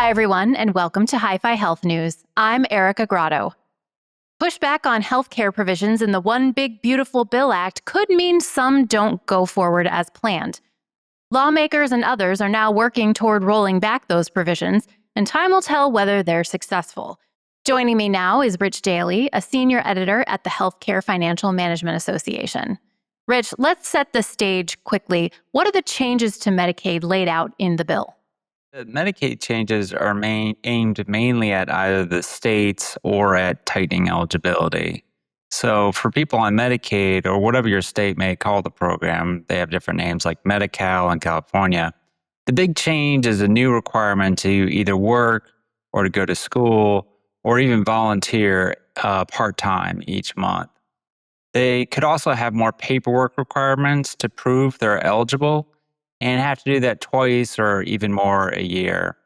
Hi, everyone, and welcome to Hi-Fi Health News. I'm Erica Grotto. Pushback on healthcare provisions in the One Big Beautiful Bill Act could mean some don't go forward as planned. Lawmakers and others are now working toward rolling back those provisions, and time will tell whether they're successful. Joining me now is Rich Daly, a senior editor at the Healthcare Financial Management Association. Rich, let's set the stage quickly. What are the changes to Medicaid laid out in the bill? The Medicaid changes are aimed mainly at either the states or at tightening eligibility. So, for people on Medicaid or whatever your state may call the program, they have different names like Medi-Cal in California. The big change is a new requirement to either work or to go to school or even volunteer part time each month. They could also have more paperwork requirements to prove they're eligible and have to do that twice or even more a year.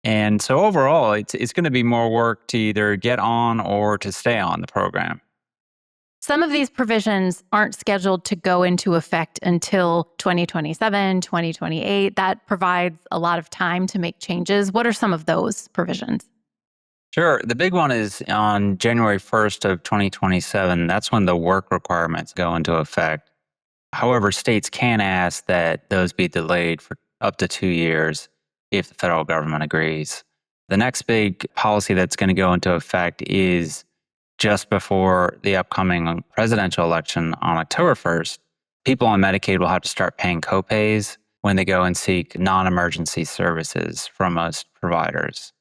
And so overall, it's going to be more work to either get on or to stay on the program. Some of these provisions aren't scheduled to go into effect until 2027, 2028. That provides a lot of time to make changes. What are some of those provisions? Sure. The big one is on January 1st of 2027. That's when the work requirements go into effect. However, states can ask that those be delayed for up to 2 years if the federal government agrees. The next big policy that's going to go into effect is just before the upcoming presidential election on October 1st. People on Medicaid will have to start paying copays when they go and seek non emergency services from most providers.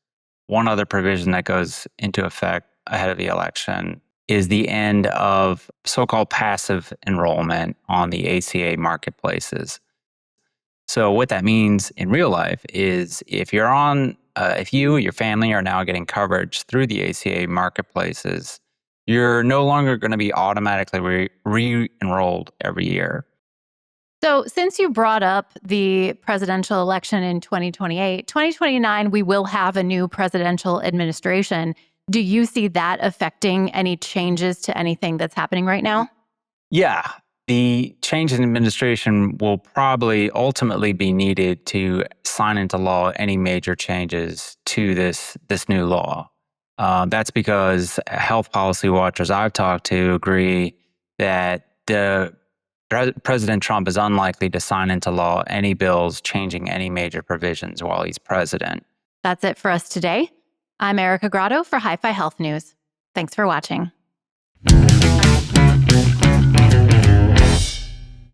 One other provision that goes into effect ahead of the election is the end of so-called passive enrollment on the ACA marketplaces. So what that means in real life is if you or your family are now getting coverage through the ACA marketplaces, you're no longer going to be automatically re-enrolled every year. So, since you brought up the presidential election in 2028, 2029, we will have a new presidential administration. Do you see that affecting any changes to anything that's happening right now? Yeah, the change in administration will probably ultimately be needed to sign into law any major changes to this new law. That's because health policy watchers I've talked to agree that President Trump is unlikely to sign into law any bills changing any major provisions while he's president. That's it for us today. I'm Erica Grotto for Hi-Fi Health News. Thanks for watching.